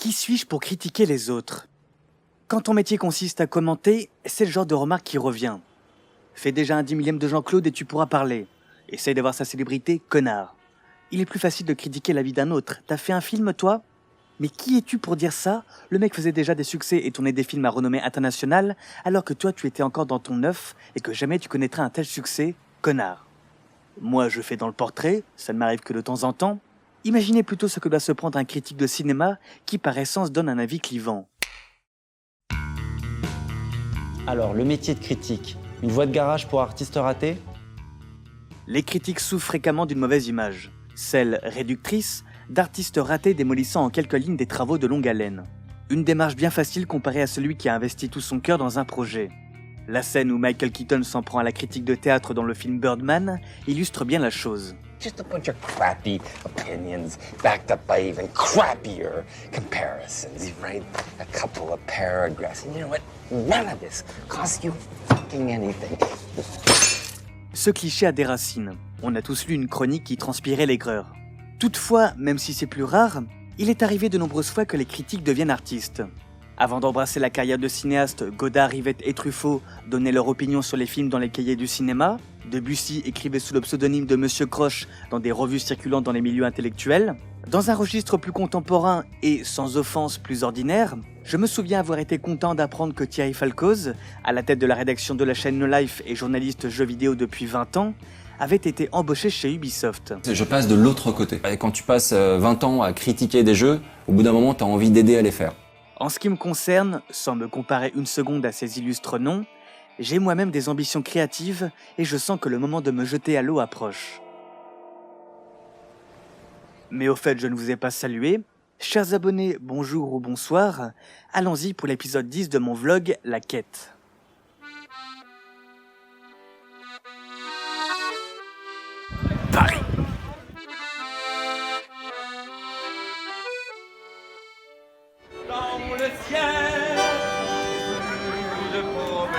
Qui suis-je pour critiquer les autres? Quand ton métier consiste à commenter, c'est le genre de remarque qui revient. Fais déjà un 10 millième de Jean-Claude et tu pourras parler. Essaye d'avoir sa célébrité, connard. Il est plus facile de critiquer la vie d'un autre. T'as fait un film, toi? Mais qui es-tu pour dire ça? Le mec faisait déjà des succès et tournait des films à renommée internationale, alors que toi tu étais encore dans ton œuf et que jamais tu connaîtras un tel succès, connard. Moi je fais dans le portrait, ça ne m'arrive que de temps en temps. Imaginez plutôt ce que doit se prendre un critique de cinéma qui par essence donne un avis clivant. Alors, le métier de critique, une voie de garage pour artistes ratés? Les critiques souffrent fréquemment d'une mauvaise image, celle réductrice d'artistes ratés démolissant en quelques lignes des travaux de longue haleine. Une démarche bien facile comparée à celui qui a investi tout son cœur dans un projet. La scène où Michael Keaton s'en prend à la critique de théâtre dans le film Birdman illustre bien la chose. Just a bunch of crappy opinions backed up by even crappier comparisons. You write a couple of paragraphs, and you know what? None of this costs you fucking anything. Ce cliché a des racines. On a tous lu une chronique qui transpirait l'aigreur. Toutefois, même si c'est plus rare, il est arrivé de nombreuses fois que les critiques deviennent artistes. Avant d'embrasser la carrière de cinéaste, Godard, Rivette et Truffaut donnaient leur opinion sur les films dans les cahiers du cinéma, Debussy écrivait sous le pseudonyme de Monsieur Croche dans des revues circulant dans les milieux intellectuels. Dans un registre plus contemporain et, sans offense, plus ordinaire, je me souviens avoir été content d'apprendre que Thierry Falcoz, à la tête de la rédaction de la chaîne No Life et journaliste jeux vidéo depuis 20 ans, avait été embauché chez Ubisoft. Je passe de l'autre côté. Et quand tu passes 20 ans à critiquer des jeux, au bout d'un moment, tu as envie d'aider à les faire. En ce qui me concerne, sans me comparer une seconde à ces illustres noms, j'ai moi-même des ambitions créatives et je sens que le moment de me jeter à l'eau approche. Mais au fait, je ne vous ai pas salué. Chers abonnés, bonjour ou bonsoir. Allons-y pour l'épisode 10 de mon vlog La Quête. Paris. Dans le ciel, de promesses.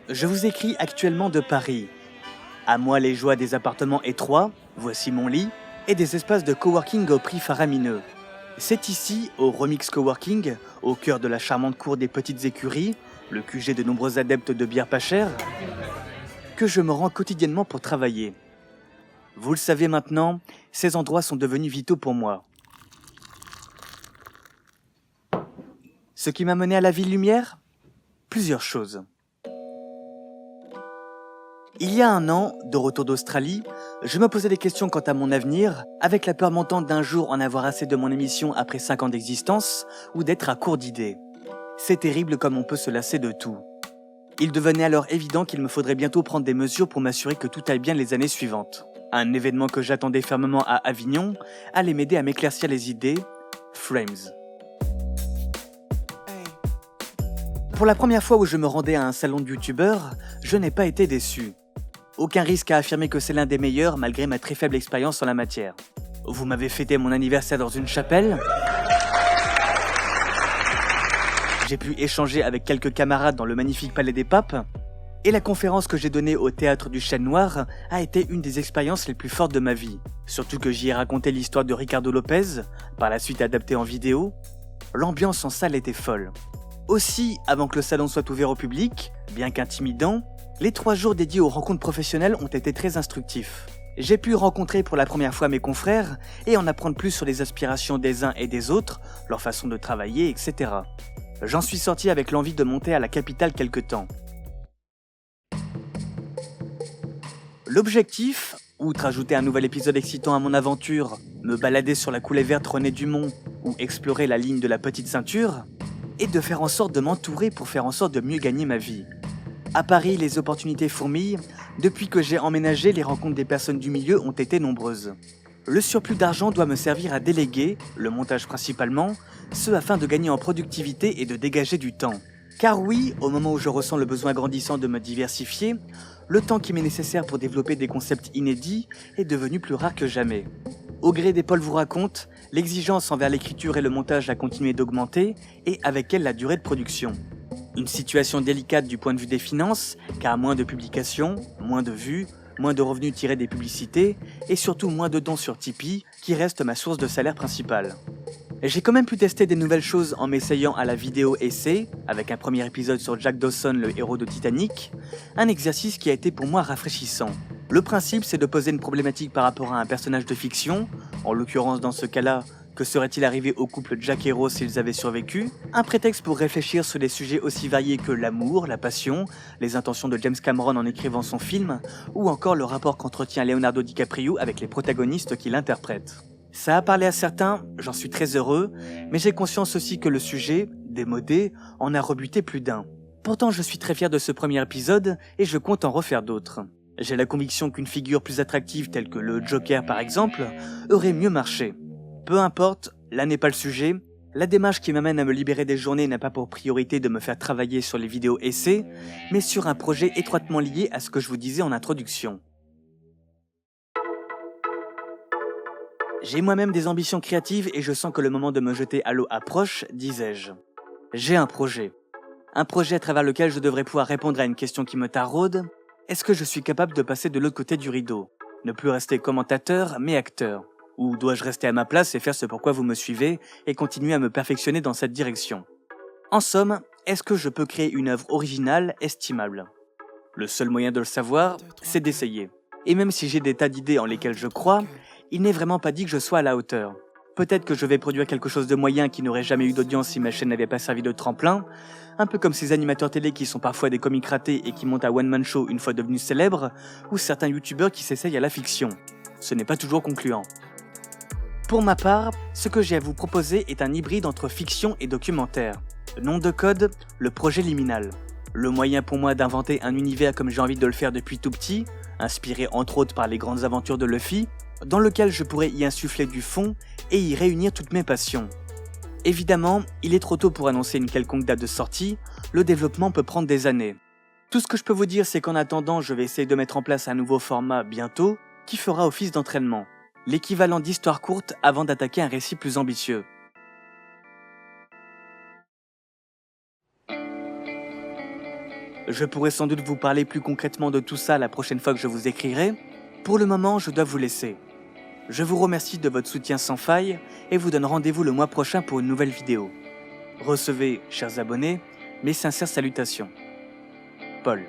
Je vous écris actuellement de Paris. À moi les joies des appartements étroits, voici mon lit, et des espaces de coworking au prix faramineux. C'est ici, au Remix Coworking, au cœur de la charmante cour des petites écuries, le QG de nombreux adeptes de bière pas chère, que je me rends quotidiennement pour travailler. Vous le savez maintenant, ces endroits sont devenus vitaux pour moi. Ce qui m'a mené à la Ville Lumière? Plusieurs choses. Il y a un an, de retour d'Australie, je me posais des questions quant à mon avenir, avec la peur montante d'un jour en avoir assez de mon émission après 5 ans d'existence, ou d'être à court d'idées. C'est terrible comme on peut se lasser de tout. Il devenait alors évident qu'il me faudrait bientôt prendre des mesures pour m'assurer que tout aille bien les années suivantes. Un événement que j'attendais fermement à Avignon allait m'aider à m'éclaircir les idées, Frames. Pour la première fois où je me rendais à un salon de youtubeurs, je n'ai pas été déçu. Aucun risque à affirmer que c'est l'un des meilleurs malgré ma très faible expérience en la matière. Vous m'avez fêté mon anniversaire dans une chapelle. J'ai pu échanger avec quelques camarades dans le magnifique Palais des Papes. Et la conférence que j'ai donnée au Théâtre du Chêne Noir a été une des expériences les plus fortes de ma vie. Surtout que j'y ai raconté l'histoire de Ricardo Lopez, par la suite adaptée en vidéo. L'ambiance en salle était folle. Aussi, avant que le salon soit ouvert au public, bien qu'intimidant, les 3 jours dédiés aux rencontres professionnelles ont été très instructifs. J'ai pu rencontrer pour la première fois mes confrères et en apprendre plus sur les aspirations des uns et des autres, leur façon de travailler, etc. J'en suis sorti avec l'envie de monter à la capitale quelque temps. L'objectif, outre ajouter un nouvel épisode excitant à mon aventure, me balader sur la coulée verte René Dumont ou explorer la ligne de la petite ceinture, est de faire en sorte de m'entourer pour faire en sorte de mieux gagner ma vie. À Paris, les opportunités fourmillent. Depuis que j'ai emménagé, les rencontres des personnes du milieu ont été nombreuses. Le surplus d'argent doit me servir à déléguer, le montage principalement, ce afin de gagner en productivité et de dégager du temps. Car oui, au moment où je ressens le besoin grandissant de me diversifier, le temps qui m'est nécessaire pour développer des concepts inédits est devenu plus rare que jamais. Au gré des Paul vous raconte, l'exigence envers l'écriture et le montage a continué d'augmenter, et avec elle la durée de production. Une situation délicate du point de vue des finances, car moins de publications, moins de vues, moins de revenus tirés des publicités, et surtout moins de dons sur Tipeee, qui reste ma source de salaire principale. J'ai quand même pu tester des nouvelles choses en m'essayant à la vidéo essai, avec un premier épisode sur Jack Dawson, le héros de Titanic, un exercice qui a été pour moi rafraîchissant. Le principe, c'est de poser une problématique par rapport à un personnage de fiction, en l'occurrence dans ce cas-là, que serait-il arrivé au couple Jack et Rose s'ils avaient survécu? Un prétexte pour réfléchir sur des sujets aussi variés que l'amour, la passion, les intentions de James Cameron en écrivant son film, ou encore le rapport qu'entretient Leonardo DiCaprio avec les protagonistes qui l'interprètent. Ça a parlé à certains, j'en suis très heureux, mais j'ai conscience aussi que le sujet, démodé, en a rebuté plus d'un. Pourtant, je suis très fier de ce premier épisode et je compte en refaire d'autres. J'ai la conviction qu'une figure plus attractive telle que le Joker par exemple, aurait mieux marché. Peu importe, là n'est pas le sujet, la démarche qui m'amène à me libérer des journées n'a pas pour priorité de me faire travailler sur les vidéos essais, mais sur un projet étroitement lié à ce que je vous disais en introduction. J'ai moi-même des ambitions créatives et je sens que le moment de me jeter à l'eau approche, disais-je. J'ai un projet. Un projet à travers lequel je devrais pouvoir répondre à une question qui me taraude. Est-ce que je suis capable de passer de l'autre côté du rideau? Ne plus rester commentateur, mais acteur? Ou dois-je rester à ma place et faire ce pourquoi vous me suivez et continuer à me perfectionner dans cette direction? En somme, est-ce que je peux créer une œuvre originale, estimable? Le seul moyen de le savoir, c'est d'essayer. Et même si j'ai des tas d'idées en lesquelles je crois, il n'est vraiment pas dit que je sois à la hauteur. Peut-être que je vais produire quelque chose de moyen qui n'aurait jamais eu d'audience si ma chaîne n'avait pas servi de tremplin, un peu comme ces animateurs télé qui sont parfois des comiques ratés et qui montent à one-man show une fois devenus célèbres, ou certains youtubeurs qui s'essayent à la fiction. Ce n'est pas toujours concluant. Pour ma part, ce que j'ai à vous proposer est un hybride entre fiction et documentaire. Nom de code, le projet liminal. Le moyen pour moi d'inventer un univers comme j'ai envie de le faire depuis tout petit, inspiré entre autres par les grandes aventures de Luffy, dans lequel je pourrais y insuffler du fond et y réunir toutes mes passions. Évidemment, il est trop tôt pour annoncer une quelconque date de sortie, le développement peut prendre des années. Tout ce que je peux vous dire, c'est qu'en attendant, je vais essayer de mettre en place un nouveau format bientôt, qui fera office d'entraînement. L'équivalent d'histoire courte avant d'attaquer un récit plus ambitieux. Je pourrais sans doute vous parler plus concrètement de tout ça la prochaine fois que je vous écrirai. Pour le moment, je dois vous laisser. Je vous remercie de votre soutien sans faille et vous donne rendez-vous le mois prochain pour une nouvelle vidéo. Recevez, chers abonnés, mes sincères salutations. Paul.